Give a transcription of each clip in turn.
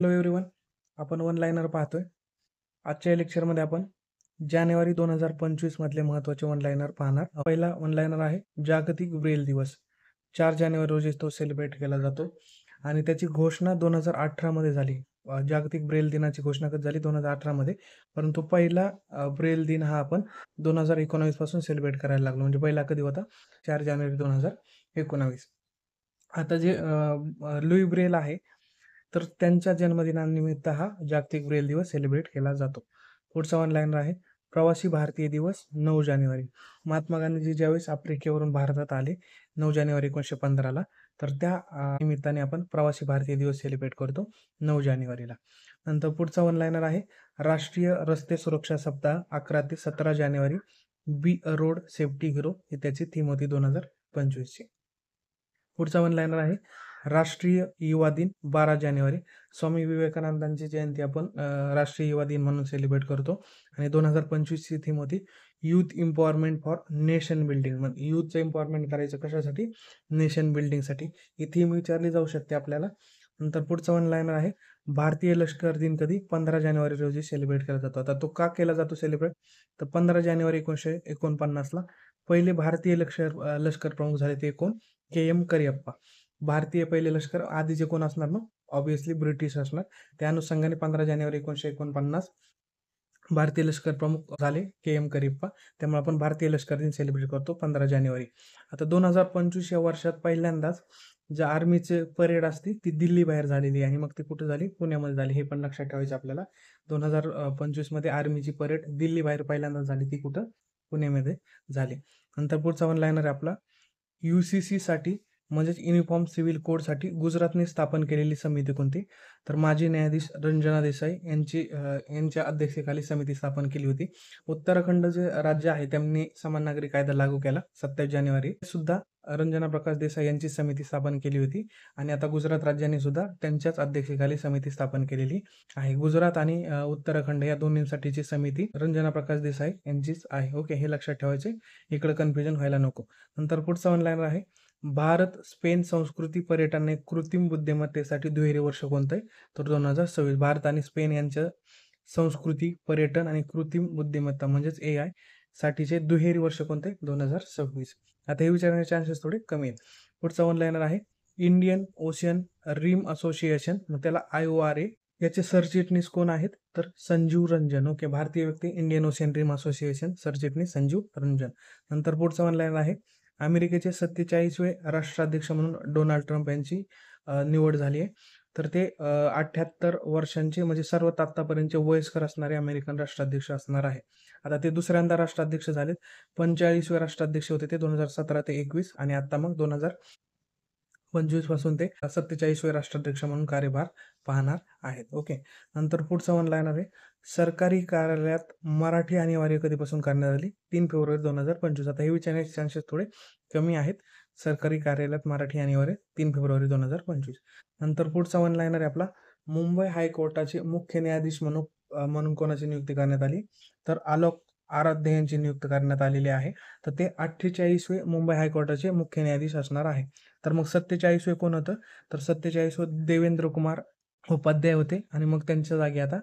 Hello everyone, आपण one liner पाहतोय. आजच्या लेक्चरमध्ये आपण जानेवारी 2025 मधले महत्त्वाचे वन लाइनर पाहणार. पहिला वन लाइनर आहे जागतिक ब्रेल दिवस. 4 जानेवारी रोजी तो सेलिब्रेट केला जातो आणि त्याची घोषणा 2018 मध्ये झाली. जागतिक ब्रेल दिनाची घोषणा कधी झाली? 2018 मध्ये. परंतु पहिला ब्रेल दिन हा आपण 2019 पासून सेलिब्रेट करायला लागलो. म्हणजे पहिला कधी होता? 4 जानेवारी 2019. आता जे लुई ब्रेल आहे, तर त्यांच्या जन्मदिनानिमित्त हा जागतिक ब्रेल दिवस सेलिब्रेट केला जातो. पुढचा वन लाइनर आहे प्रवासी भारतीय दिवस 9 जानेवारी. महात्मा गांधीजी ज्यावेळेस आफ्रिकेवरून भारतात आले 9 जानेवारी 1915ला, तर त्या निमित्ताने आपण प्रवासी भारतीय दिवस सेलिब्रेट करतो 9 जानेवारीला. नंतर पुढचा वन लाइनर आहे राष्ट्रीय रस्ते सुरक्षा सप्ताह 11 ते 17 जानेवारी. Be a road safety hero ही त्याची थीम होती 2025 ची. पुढचा वन लाइनर आहे राष्ट्रीय युवा दिन 12 जानेवारी. स्वामी विवेकानंदांची जयंती आपण राष्ट्रीय युवा दिन म्हणून सेलिब्रेट करतो आणि 2025 ची थीम होती youth empowerment for nation building. म्हणजे युथचं एम्पॉवरमेंट करायचं कशासाठी? नेशन बिल्डिंगसाठी. ही थीम विचारली जाऊ शकते आपल्याला. नंतर पुढचा वन लाइनर आहे भारतीय लष्कर दिन कधी? 15 जानेवारी रोजी सेलिब्रेट केला जातो. आता तो का केला जातो सेलिब्रेट? तर 15 जानेवारी 1949ला पहिले भारतीय लष्कर प्रमुख झाले ते कोण? के.एम. करियप्पा. भारतीय पहिले लष्कर आधीचे कोण असणार? मग ऑब्विसली ब्रिटिश असणार. त्या अनुषंगाने 15 जानेवारी 1949 भारतीय लष्कर प्रमुख झाले के.एम. करियप्पा. त्यामुळे आपण भारतीय लष्कर दिन सेलिब्रेट करतो 15 जानेवारी. आता 2025 या वर्षात पहिल्यांदाच ज्या आर्मीचे परेड असते ती दिल्ली बाहेर झालेली आहे. मग ती कुठे झाली? पुण्यामध्ये झाली. हे पण लक्षात ठेवायचं आपल्याला. 2025 मध्ये आर्मीची परेड दिल्ली बाहेर पहिल्यांदा झाली. ती कुठं? पुण्यामध्ये झाली. नंतर पुढचा वन लाइनर आहे आपला UCC साठी म्हणजेच युनिफॉर्म सिव्हिल कोडसाठी गुजरातने स्थापन केलेली समिती कोणती? तर माजी न्यायाधीश रंजना देसाई यांच्या अध्यक्षतेखाली समिती स्थापन केली होती. उत्तराखंड जे राज्य आहे त्यांनी समान नागरी कायदा लागू केला 27 जानेवारी. सुद्धा रंजना प्रकाश देसाई यांची समिती स्थापन केली होती आणि आता गुजरात राज्याने सुद्धा त्यांच्याच अध्यक्षतेखाली समिती स्थापन केलेली आहे. गुजरात आणि उत्तराखंड या दोन्हींसाठीची समिती रंजना प्रकाश देसाई यांचीच आहे. ओके, हे लक्षात ठेवायचे, इकडे कन्फ्युजन व्हायला नको. नंतर पुढचा वन लाइनर आहे भारत स्पेन संस्कृती पर्यटन कृत्रिम बुद्धिमत्तेसाठी दुहेरी वर्ष कोणतं आहे? तर 2026. भारत आणि स्पेन यांच्या संस्कृती पर्यटन आणि कृत्रिम बुद्धिमत्ता म्हणजेच AI साठीचे दुहेरी वर्ष कोणते? 2026. आता हे विचारण्याचे चान्सेस थोडे कमी आहेत. पुढचा वन लाइनर आहे इंडियन ओशियन रिम असोसिएशन, मग त्याला IORA. याचे सरचिटणीस कोण आहेत? तर संजीव रंजन. ओके, भारतीय व्यक्ती इंडियन ओशियन रिम असोसिएशन, सरचिटणीस संजीव रंजन. नंतर पुढचा वन लाइनर आहे अमेरिकेचे 47वे राष्ट्राध्यक्ष म्हणून डोनाल्ड ट्रम्प यांची निवड झाली आहे. तर ते 78 वर्षांचे म्हणजे सर्वात आतापर्यंतचे वयस्कर असणारे अमेरिकन राष्ट्राध्यक्ष असणार आहे. आता ते दुसऱ्यांदा राष्ट्राध्यक्ष झालेत. 45वे राष्ट्राध्यक्ष होते ते 2017 ते 21 आणि आता मग 2025 पासून ते 47वे राष्ट्राध्यक्ष म्हणून कार्यभार पाहणार आहेत. ओके, नंतर पुढचा वन लाइनर आहे सरकारी कार्यालयात मराठी अनिवार्य कधीपासून करण्यात आली? 3 फेब्रुवारी 2025. आता हे विचारण्याचे चान्सेस थोडे कमी आहेत. सरकारी कार्यालयात मराठी अनिवार्य 3 फेब्रुवारी 2025. नंतर पुढचा वन लाइनर आहे आपला मुंबई हायकोर्टाचे मुख्य न्यायाधीश म्हणून कोणाची नियुक्ती करण्यात आली? तर आलोक आराध्य यांची नियुक्ती करण्यात आलेली आहे. तर ते 48वे मुंबई हायकोर्टाचे मुख्य न्यायाधीश असणार आहे. तर मग 47वे कोण होतं? तर 47वे देवेंद्र कुमार उपाध्याय होते आणि मग त्यांच्या जागी आता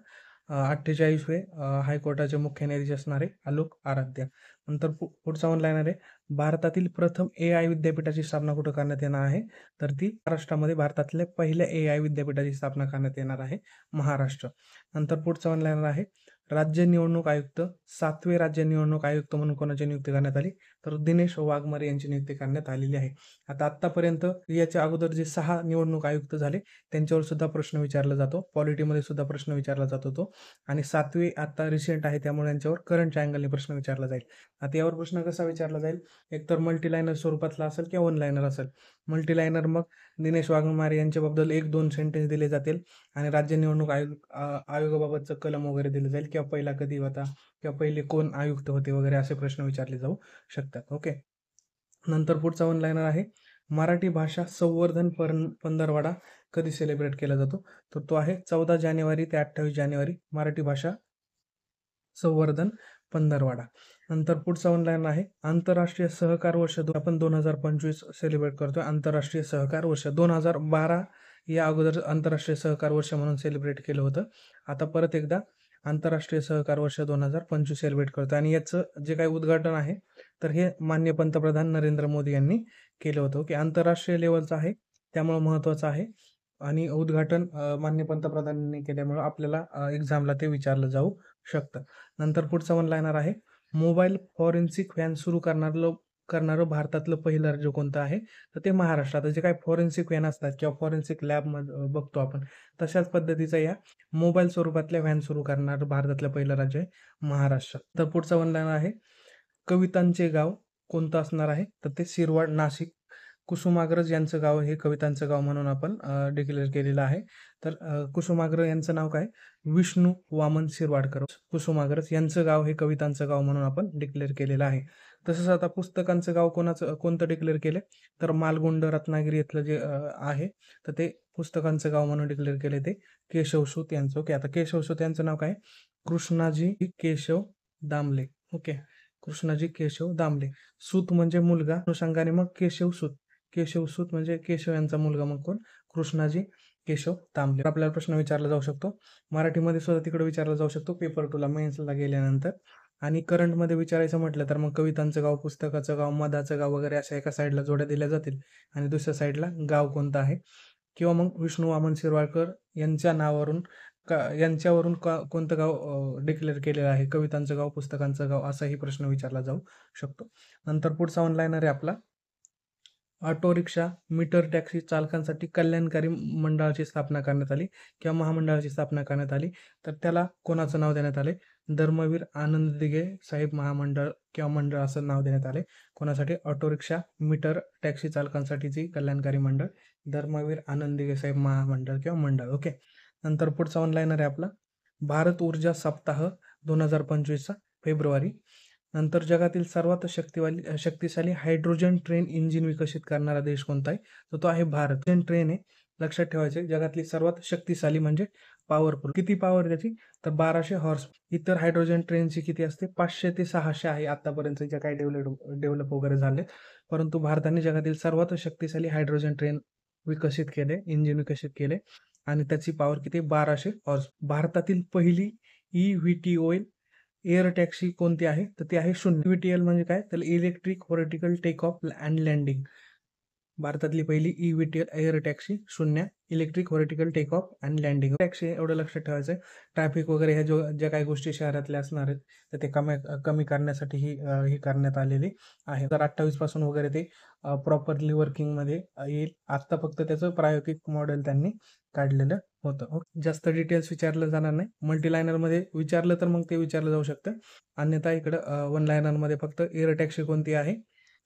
48वे हायकोर्टाचे मुख्य न्यायाधीश असणारे आलोक आराध्य. नंतर पुढचा वन लाइनर आहे भारतातील प्रथम AI विद्यापीठाची स्थापना कुठं करण्यात येणार आहे? तर ती महाराष्ट्रामध्ये भारतातल्या पहिल्या AI विद्यापीठाची स्थापना करण्यात येणार आहे, महाराष्ट्र. नंतर पुढचा वन लाइनर आहे राज्य निवडणूक आयुक्त 7वे राज्य निवडणूक आयुक्त म्हणून कोणाची नियुक्ती करण्यात आली? तर दिनेश वाघमारे यांची नियुक्ती करण्यात आलेली आहे. आता आतापर्यंत याच्या अगोदर जे 6 निवडणूक आयुक्त झाले त्यांच्यावर सुद्धा प्रश्न विचारला जातो. पॉलिटीमध्ये सुद्धा प्रश्न विचारला जातो तो, आणि 7वे आता रिसेंट आहे त्यामुळे यांच्यावर करंट अँगलने प्रश्न विचारला जाईल. आता यावर प्रश्न कसा विचारला जाईल? एकतर मल्टीलायनर स्वरूपातला असेल किंवा वन लाइनर असेल. मल्टीलायनर मग दिनेश वाघमारे यांच्याबद्दल 1-2 सेंटेन्स दिले जातील आणि राज्य निवडणूक आयोगाबाबतचं कलम वगैरे दिलं जाईल किंवा पहिला कधी होता किंवा पहिले कोण आयुक्त होते वगैरे असे प्रश्न विचारले जाऊ शकतात. ओके, नंतर पुढचा वन लाइनर आहे मराठी भाषा संवर्धन पंधरवडा कधी सेलिब्रेट केला जातो? तर तो आहे 14 जानेवारी ते 28 जानेवारी मराठी भाषा संवर्धन पंधरवडा. नंतर पुढचा वन लाइनर आहे आंतरराष्ट्रीय सहकार वर्ष आपण 2025 सेलिब्रेट करतोय. आंतरराष्ट्रीय सहकार वर्ष 2012 या अगोदर आंतरराष्ट्रीय सहकार वर्ष म्हणून सेलिब्रेट केलं होतं. आता परत एकदा आंतरराष्ट्रीय सहकार वर्ष 2025 सेलिब्रेट करतो आणि याचं जे काही उद्घाटन आहे तर हे माननीय पंतप्रधान नरेंद्र मोदी यांनी केलं होतं, की आंतरराष्ट्रीय लेवलचं आहे त्यामुळे महत्त्वाचं आहे आणि उद्घाटन माननीय पंतप्रधानांनी केल्यामुळं आपल्याला एक्झामला ते विचारलं जाऊ शकतं. नंतर पुढचं वन लायनर आहे, मोबाईल फॉरेन्सिक व्हॅन सुरू करणारं भारतातलं पहिलं राज्य कोणतं आहे? तर ते महाराष्ट्र. आता जे काही फॉरेन्सिक व्हॅन असतात किंवा फॉरेन्सिक लॅबमध्ये बघतो आपण, तशाच पद्धतीचं या मोबाईल स्वरूपातल्या व्हॅन सुरू करणारं भारतातलं पहिलं राज्य आहे महाराष्ट्र. तर पुढचा वन लायनर आहे, कवितांचे गाव कोणतं असणार आहे? तर ते शिरवाड, नाशिक. कुसुमाग्रज यांचं गाव हे कवितांचं गाव म्हणून आपण डिक्लेअर केलेलं आहे. तर कुसुमाग्रज यांचं नाव काय? विष्णू वामन शिरवाडकर. कुसुमाग्रज यांचं गाव हे कवितांचं गाव म्हणून आपण डिक्लेअर केलेलं आहे. तसंच आता पुस्तकांचं गाव कोणतं डिक्लेअर केलं? तर मालगुंड रत्नागिरी इथलं जे आहे तर ते पुस्तकांचं गाव म्हणून डिक्लेअर केले ते केशवसूत यांचं. ओके, आता केशवसूत यांचं नाव काय? कृष्णाजी केशव दामले. ओके, कृष्णाजी केशव दामले. सूत म्हणजे मुलगा, अनुषंगाने मग केशवसूत. केशवसूत म्हणजे केशव यांचा मुलगा, मग कोण? कृष्णाजी केशव दामले. आपल्याला प्रश्न विचारला जाऊ शकतो मराठीमध्ये सुद्धा, तिकडे विचारला जाऊ शकतो पेपर 2 ला मेन्सला गेल्यानंतर. आणि करंटमध्ये विचारायचं म्हटलं तर मग कवितांचं गाव, पुस्तकाचं गाव, मधाचं गाव वगैरे अशा एका साईडला जोड्या दिल्या जातील आणि दुसऱ्या साईडला गाव कोणतं आहे. किंवा मग विष्णू वामन शिरवाडकर यांच्या नावावरून यांच्यावरून कोणतं गाव डिक्लेअर केलेलं आहे, कवितांचं गाव, पुस्तकांचं गाव, असाही प्रश्न विचारला जाऊ शकतो. नंतर पुढचा ऑनलाईनर आहे आपला, ऑटो रिक्षा मीटर टॅक्सी चालकांसाठी कल्याणकारी मंडळाची स्थापना करण्यात आली किंवा महामंडळाची स्थापना करण्यात आली. तर त्याला कोणाचं नाव देण्यात आले? धर्मवीर आनंद दिघे साहेब महामंडळ किंवा मंडळ असं नाव देण्यात आले. कोणासाठी? ऑटो रिक्षा मीटर टॅक्सी चालकांसाठीची कल्याणकारी मंडळ, धर्मवीर आनंद दिघे साहेब महामंडळ किंवा मंडळ. ओके, नंतर पुढचा ऑनलाईनर आहे आपला, भारत ऊर्जा सप्ताह 2025 फेब्रुवारी. नंतर जगातील सर्वात शक्तिशाली हायड्रोजन ट्रेन इंजिन विकसित करणारा देश कोणता आहे? तर तो आहे भारत. ट्रेन आहे, लक्षात ठेवायचे, जगातली सर्वात शक्तिशाली म्हणजे पॉवरफुल. किती पॉवर त्याची? तर 1200 हॉर्स. इतर हायड्रोजन ट्रेनची किती असते? 500 ते 600 आहे आतापर्यंत ज्या काही डेव्हलप वगैरे झाले. परंतु भारताने जगातील सर्वात शक्तिशाली हायड्रोजन ट्रेन विकसित केले, इंजिन विकसित केले आणि त्याची पॉवर किती? 1200 हॉर्स. भारतातील पहिली EVTOL एअर टॅक्सी कोणती आहे? तर ती आहे शून्य. EVTOL म्हणजे काय? तर electric vertical take off and landing. भारतातली पहिली EVTOL एअर टॅक्सी शून्य, electric vertical take off and landing taxi. एवढं लक्षात ठेवायचं आहे. ट्रॅफिक वगैरे ह्या ज्या काही गोष्टी शहरातल्या असणार आहेत तर ते कमी करण्यासाठी ही करण्यात आलेली आहे. तर 28 पासून वगैरे ते प्रॉपरली वर्किंगमध्ये येईल. आत्ता फक्त त्याचं प्रायोगिक मॉडेल त्यांनी काढलेलं होतं. जास्त डिटेल्स विचारलं जाणार नाही. मल्टी लायनरमध्ये विचारलं तर मग ते विचारलं जाऊ शकतं. अन्यथा इकडं वन लायनरमध्ये फक्त एअर टॅक्सी कोणती आहे?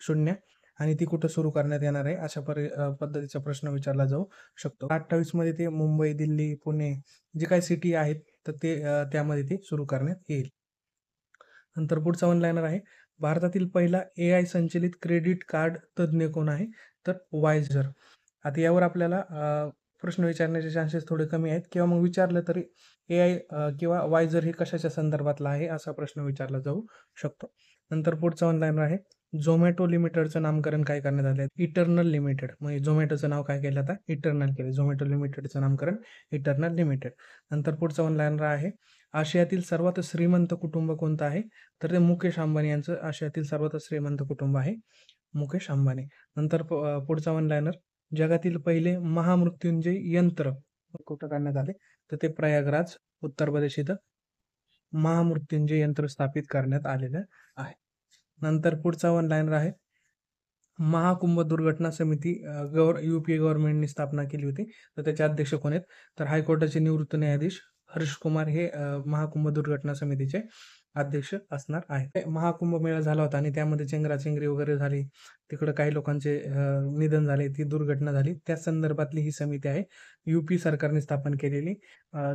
शून्य. आणि ती कुठं सुरू करण्यात येणार आहे अशा पद्धतीचा प्रश्न विचारला जाऊ शकतो. 28 मध्ये ते मुंबई, दिल्ली, पुणे जे काही सिटी आहेत तर ते त्यामध्ये ते सुरू करण्यात येईल. नंतर पुढचा वन लायनर आहे, भारतातील पहिला AI संचलित क्रेडिट कार्ड तज्ज्ञ कोण आहे? तर वायझर. आता यावर आपल्याला प्रश्न विचारण्याचे चान्सेस थोडे कमी आहेत किंवा मग विचारलं तरी AI किंवा वायझर हे कशाच्या संदर्भातला आहे असा प्रश्न विचारला जाऊ शकतो. नंतर पुढचा वन लायनर आहे, झोमॅटो लिमिटेडचं नामकरण काय करण्यात आले? Eternal limited. म्हणजे झोमॅटोचं नाव काय केलं आता? इटर्नल केले. झोमॅटो लिमिटेडचं नामकरण इटर्नल लिमिटेड. नंतर पुढचा वन लायनर आहे, आशियातील सर्वात श्रीमंत कुटुंब कोणतं आहे? तर ते मुकेश अंबानी यांचं आशियातील सर्वात श्रीमंत कुटुंब आहे मुकेश अंबानी. नंतर पुढचा वन लायनर, जगातील पहिले महामृत्युंजय यंत्र कुठं करण्यात आले? तर ते प्रयागराज, उत्तर प्रदेश इथं महामृत्युंजय यंत्र स्थापित करण्यात आलेलं आहे. नंतर पुढचा वन लायनर आहे, महाकुंभ दुर्घटना समिती UPA गव्हर्नमेंटने स्थापना केली होती. तर त्याचे अध्यक्ष कोण आहेत? तर हायकोर्टाचे निवृत्त न्यायाधीश हर्ष कुमार हे महाकुंभ दुर्घटना समितीचे अध्यक्ष असणार आहे. महाकुंभ मेळा झाला होता आणि त्यामध्ये चेंगराचेंगरी वगैरे झाली, तिकडं काही लोकांचे निधन झाले, ती दुर्घटना झाली, त्या संदर्भातली ही समिती आहे UP सरकारने स्थापन केलेली,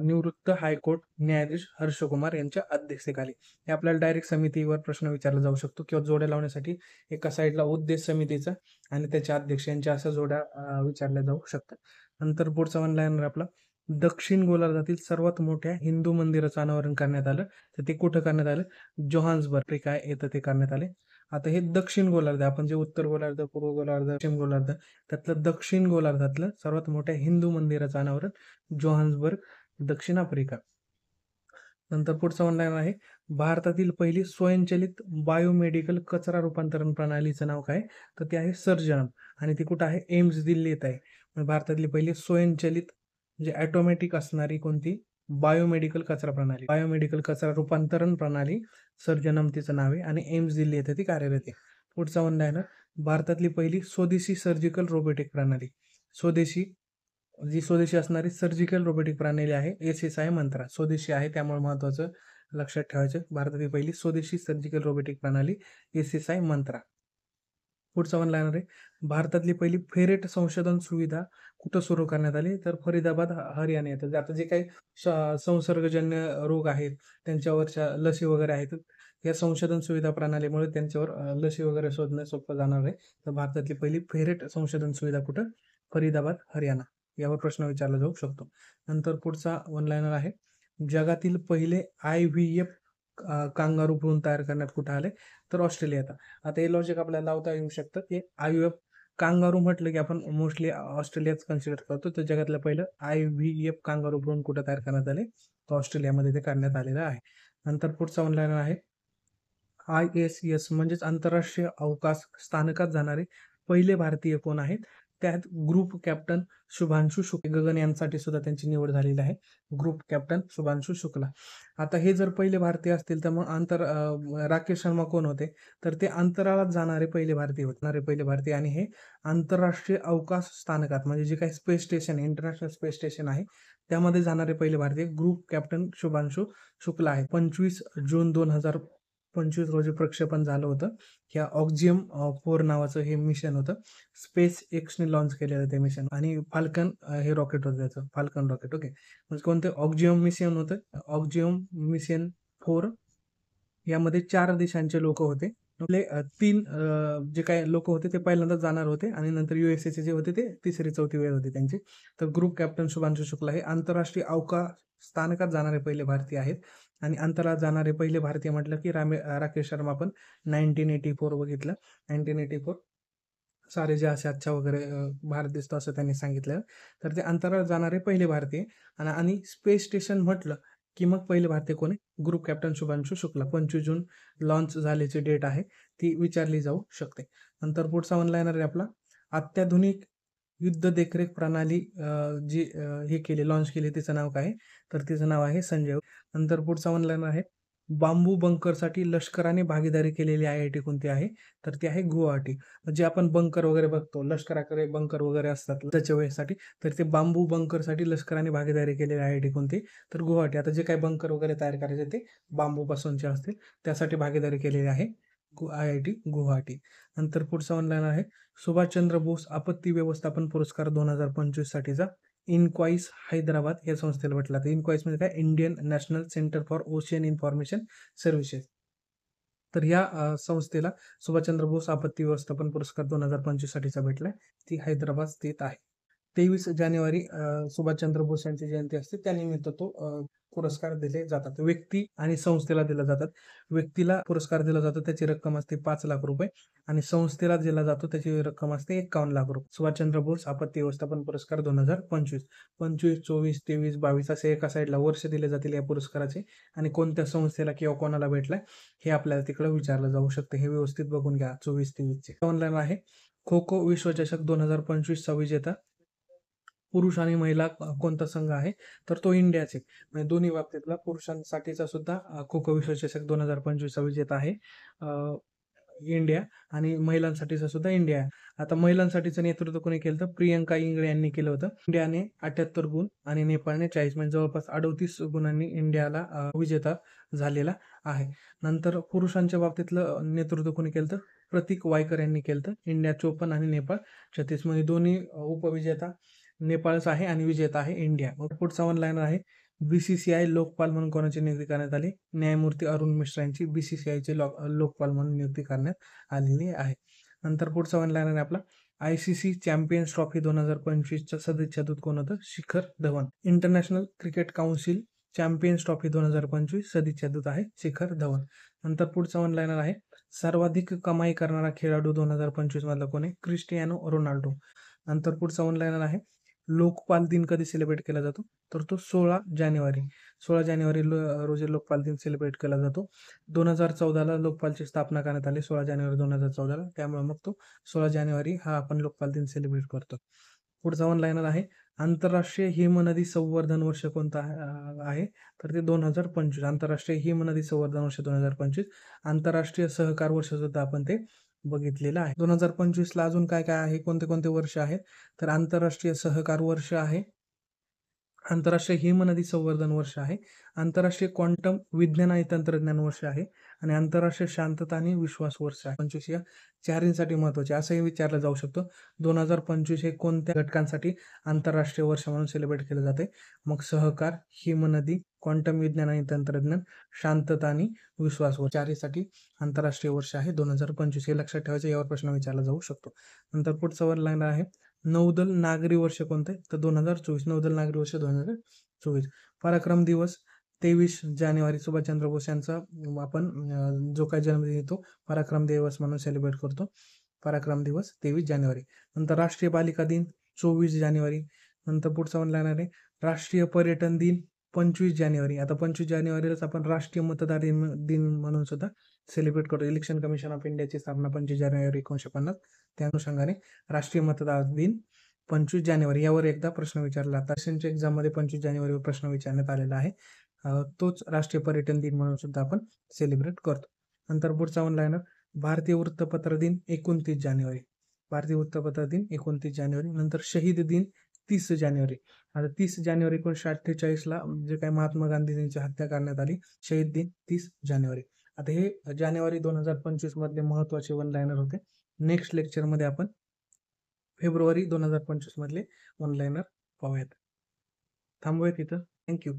निवृत्त हायकोर्ट न्यायाधीश हर्ष कुमार यांच्या अध्यक्षतेखाली. हे आपल्याला डायरेक्ट समितीवर प्रश्न विचारला जाऊ शकतो किंवा जोड्या लावण्यासाठी एका साईडला उद्देश समितीचा आणि त्याच्या अध्यक्ष यांच्या अशा जोड्या विचारल्या जाऊ शकतात. नंतर पुढचा वन लायनर आपला, दक्षिण गोलार्धातील सर्वात मोठ्या हिंदू मंदिराचं अनावरण करण्यात आलं. तर ते कुठं करण्यात आलं? जोहान्सबर्ग काय येतं ते करण्यात आले. आता हे दक्षिण गोलार्ध, आपण जे उत्तर गोलार्ध, पूर्व गोलार्ध, पश्चिम गोलार्ध, त्यातलं दक्षिण गोलार्धातलं सर्वात मोठ्या हिंदू मंदिराचं अनावरण जोहान्सबर्ग, दक्षिण आफ्रिका. नंतर पुढचा ऑनलाईन आहे, भारतातील पहिली स्वयंचलित बायोमेडिकल कचरा रूपांतरण प्रणालीचं नाव काय? तर ते आहे सर्जनम, आणि ती कुठं आहे? एम्स दिल्ली येत आहे. म्हणजे भारतातली पहिली स्वयंचलित म्हणजे ऑटोमॅटिक असणारी कोणती? बायोमेडिकल कचरा प्रणाली, बायोमेडिकल कचरा रूपांतरण प्रणाली सर्जनम तिचं नाव आहे, आणि एम्स दिल्ली येथे ती कार्यरत आहे. पुढचा ऑनलाईन, भारतातली पहिली स्वदेशी सर्जिकल रोबोटिक प्रणाली, स्वदेशी जी स्वदेशी असणारी सर्जिकल रोबोटिक प्रणाली आहे SSI मंत्रा, स्वदेशी आहे त्यामुळे महत्वाचं लक्षात ठेवायचं. भारतातील पहिली स्वदेशी सर्जिकल रोबोटिक प्रणाली SSI मंत्रा. पुढचा वन लाईनर आहे, भारतातली पहिली फेरेट संशोधन सुविधा कुठं सुरू करण्यात आली? तर फरीदाबाद, हरियाणा येतं. आता जे काही संसर्गजन्य रोग आहेत त्यांच्यावरच्या लसी वगैरे आहेत, या संशोधन सुविधा प्रणालीमुळे त्यांच्यावर लसी वगैरे शोधणं सोपं जाणार आहे. तर भारतातली पहिली फेरेट संशोधन सुविधा कुठं? फरीदाबाद, हरियाणा. यावर प्रश्न विचारला जाऊ शकतो. नंतर पुढचा वन लाईनर आहे, जगातील पहिले IVF कांगारू भ्रूण तयार करण्यात कुठं आले? तर ऑस्ट्रेलियात. आता हे लॉजिक आपल्याला लावता येऊ शकतं की IVF कांगारू म्हटलं की आपण मोस्टली ऑस्ट्रेलियाच कन्सिडर करतो. तर जगातलं पहिलं IVF कांगारू भ्रूण कुठं तयार करण्यात आले? तर ऑस्ट्रेलियामध्ये ते करण्यात आलेलं आहे. नंतर पुढचा ऑनलाईन आहे, ISS म्हणजेच आंतरराष्ट्रीय अवकाश स्थानकात जाणारे पहिले भारतीय कोण आहेत? त्यात ग्रुप कॅप्टन शुभांशु शुक्ला, गगनयानसाठी सुद्धा त्यांची निवड झालेली आहे, ग्रुप कॅप्टन शुभांशु शुक्ला. आता हे जर पहिले भारतीय असतील तर मग राकेश शर्मा कोण होते? तर ते अंतराळात जाणारे पहिले भारतीय होते, आणि हे आंतरराष्ट्रीय अवकाश स्थानकात म्हणजे जे काही space station, international space station आहे त्यामध्ये जाणारे पहिले भारतीय ग्रुप कॅप्टन शुभांशु शुक्ला आहे. 25 जून 2025 रोजी प्रक्षेपण झालं होतं. ह्या ऑक्झियम 4 नावाचं हे मिशन होतं, स्पेस एक्सने लॉन्च केलेलं ते मिशन, आणि फाल्कन हे रॉकेट होतं त्याचं, फाल्कन रॉकेट. ओके, म्हणजे कोणतं? ऑक्झियम मिशन होतं, ऑक्झियम मिशन 4. यामध्ये 4 देशांचे लोक होते. आपले 3 जे काही लोक होते ते पहिल्यांदा जाणार होते, आणि नंतर USA जे होते ते तिसरी चौथी वेळ होती त्यांची. तर ग्रुप कॅप्टन शुभांशु शुक्ला हे आंतरराष्ट्रीय अवकाश स्थानकात जाणारे पहिले भारतीय आहेत. आणि अंतराळात जाणारे पहिले भारतीय म्हटलं की राकेश शर्मा आपण 1984 बघितलं, 1984 सारे जे असे अच्छा वगैरे भारत दिसतो असं त्यांनी सांगितलं. तर ते अंतराळात जाणारे पहिले भारतीय. आणि स्पेस स्टेशन म्हटलं की मग पहिले भारतीय कोणी? Group captain Shubhanshu Shukla. 25 जून लॉन्च झाल्याची डेट आहे ती विचारली जाऊ शकते. नंतर पुढचा वन लाईनर आहे आपला, अत्याधुनिक युद्ध देखरेख प्रणाली जी हे केली, लॉन्च केली, तिचं नाव काय? तर तिचं नाव आहे संजय. नंतर पुढचा वन लाईनर आहे, बांबू बंकरसाठी लष्कराने भागीदारी केलेली IIT कोणती आहे? तर ती आहे गुवाहाटी. जे आपण बंकर वगैरे बघतो, लष्कराकडे बंकर वगैरे असतात त्याच्या वेळेसाठी, तर ते बांबू बंकरसाठी लष्कराने भागीदारी केलेली IIT कोणती? तर गुवाहाटी. आता जे काही बंकर वगैरे तयार करायचे ते बांबूपासूनचे असतील, त्यासाठी भागीदारी केलेली आहे IIT गुवाहाटी. नंतर पुढचा ऑनलाईन आहे, सुभाषचंद्र बोस आपत्ती व्यवस्थापन पुरस्कार 2025 साठीचा इनक्वाईस हैदराबाद या संस्थेला भेटला. तर इनक्वाईस म्हणजे काय? Indian national centre for ocean information services. तर या संस्थेला सुभाषचंद्र बोस आपत्ती व्यवस्थापन पुरस्कार 2025 साठीचा भेटलाय. ती हैदराबाद स्थित आहे. 23 जानेवारी सुभाषचंद्र बोस यांची जयंती असते, त्यानिमित्त तो पुरस्कार दिले जातात. व्यक्ती आणि संस्थेला दिला जातात. व्यक्तीला पुरस्कार दिला जातो त्याची रक्कम असते 5 लाख रुपये, आणि संस्थेला दिला जातो त्याची रक्कम असते 51 लाख रुपये. सुभाषचंद्र बोस आपत्ती व्यवस्थापन पुरस्कार 2025. 25, 24, 23, 22 असे एका साईडला वर्ष दिले जातील या पुरस्काराचे, आणि कोणत्या संस्थेला किंवा कोणाला भेटलाय हे आपल्याला तिकडे विचारलं जाऊ शकतं. हे व्यवस्थित बघून घ्या. 24-23 चे ऑनलाईन आहे, खो खो विश्वचषक 2025 चा विजेता पुरुष आणि महिला कोणता संघ आहे? तर तो इंडियाचे, म्हणजे दोन्ही बाबतीतला पुरुषांसाठीचा सुद्धा खो खो विश्वचषक 2025 चा विजेता आहे इंडिया, आणि महिलांसाठीचा सुद्धा इंडिया आहे. आता महिलांसाठीचं नेतृत्व कोणी केलं? तर प्रियंका इंगळे यांनी केलं होतं. इंडियाने 78 गुण आणि नेपाळने 40, म्हणजे जवळपास 38 गुणांनी इंडियाला विजेता झालेला आहे. नंतर पुरुषांच्या बाबतीतलं नेतृत्व कोणी केलं? तर प्रतीक वायकर यांनी केलं. तर इंडिया 54 आणि नेपाळ 36, म्हणजे दोन्ही उपविजेता नेपाळच आहे आणि विजेता आहे इंडिया. पुढचा वन लाईनर आहे, BCCI लोकपाल म्हणून कोणाची नियुक्ती करण्यात आली? न्यायमूर्ती अरुण मिश्रा यांची BCCIचे लोकपाल म्हणून नियुक्ती करण्यात आलेली आहे. नंतर पुढचा वन लाईनर आहे आपला, ICC चॅम्पियन्स ट्रॉफी 2025चा सदिच्छा दूत कोण होतं? Shikhar Dhawan. International cricket council champions trophy 2025 सदिच्छा दूत आहे शिखर धवन. नंतर पुढचा वन लाईनर आहे, सर्वाधिक कमाई करणारा खेळाडू 2025 मधला कोण आहे? Cristiano Ronaldo. नंतर पुढचा ऑनलाईनर आहे, लोकपाल दिन कधी सेलिब्रेट केला जातो? तर तो 16 जानेवारी. 16 जानेवारी रोजी लोकपाल दिन सेलिब्रेट केला जातो. 2014ला लोकपालची स्थापना करण्यात आली 16 जानेवारी 2014ला. त्यामुळे मग तो 16 जानेवारी हा आपण लोकपाल दिन सेलिब्रेट करतो. पुढचा ऑनलाईनर आहे, आंतरराष्ट्रीय हिमनदी संवर्धन वर्ष कोणता आहे? तर ते 2025. आंतरराष्ट्रीय हिमनदी संवर्धन वर्ष 2025. आंतरराष्ट्रीय सहकार वर्ष सुद्धा आपण ते बघितलेलं आहे. 2025ला अजून काय काय आहे, कोणते कोणते वर्ष आहेत? तर आंतरराष्ट्रीय सहकार वर्ष आहे, आंतरराष्ट्रीय हिमनदी संवर्धन वर्ष आहे, आंतरराष्ट्रीय क्वांटम विज्ञान आणि तंत्रज्ञान वर्ष आहे आणि आंतरराष्ट्रीय शांतता आणि विश्वास वर्ष आहे. 25 या चारहींसाठी महत्त्वाचे असंही विचारलं जाऊ शकतं. 2025 हे कोणत्या घटकांसाठी आंतरराष्ट्रीय वर्ष म्हणून सेलिब्रेट केलं जाते? मग सहकार, हिमनदी, क्वांटम विज्ञान आणि तंत्रज्ञान, शांतता आणि विश्वास वर्ष चारहीसाठी आंतरराष्ट्रीय वर्ष आहे 2025. हे लक्षात ठेवायचं, यावर प्रश्न विचारला जाऊ शकतो. नंतर पुढचा वर लाईन आहे, नौदल नागरी वर्ष कोणतं आहे? तर 2024. नौदल नागरी वर्ष 2024. पराक्रम दिवस 23 जानेवारी. सुभाषचंद्र बोस यांचा आपण जो काही जन्मदिन येतो पराक्रम दिवस म्हणून सेलिब्रेट करतो. पराक्रम दिवस 23 जानेवारी. नंतर राष्ट्रीय बालिका दिन 24 जानेवारी. नंतर पुढचा ऑनलाईन आहे, राष्ट्रीय पर्यटन दिन 25 जानेवारी. आता 25 जानेवारीलाच आपण राष्ट्रीय मतदार दिन म्हणून सुद्धा सेलिब्रेट करतो. इलेक्शन कमिशन ऑफ इंडियाची स्थापना 25 जानेवारी 1950. त्या अनुषंगाने राष्ट्रीय मतदार दिन 25 जानेवारी. यावर एकदा प्रश्न विचारला आता सेंट्रल एक्झाममध्ये 25 जानेवारीवर प्रश्न विचारण्यात आलेला आहे. तोच राष्ट्रीय पर्यटन दिन म्हणून सुद्धा आपण सेलिब्रेट करतो. नंतर पुढचा ऑनलाईनर, भारतीय वृत्तपत्र दिन 29 जानेवारी. भारतीय वृत्तपत्र दिन 29 जानेवारी. नंतर शहीद दिन 30 जानेवारी. आता 30 जानेवारी 1948ला जे काही महात्मा गांधींची हत्या करण्यात आली, शहीद दिन 30 जानेवारी. आता हे जानेवारी 2025 मधले महत्वाचे वन लाईनर होते. नेक्स्ट लेक्चरमध्ये आपण फेब्रुवारी 2025 मधले वन लाईनर पाहूयात. थांबूयात इथं. थँक्यू.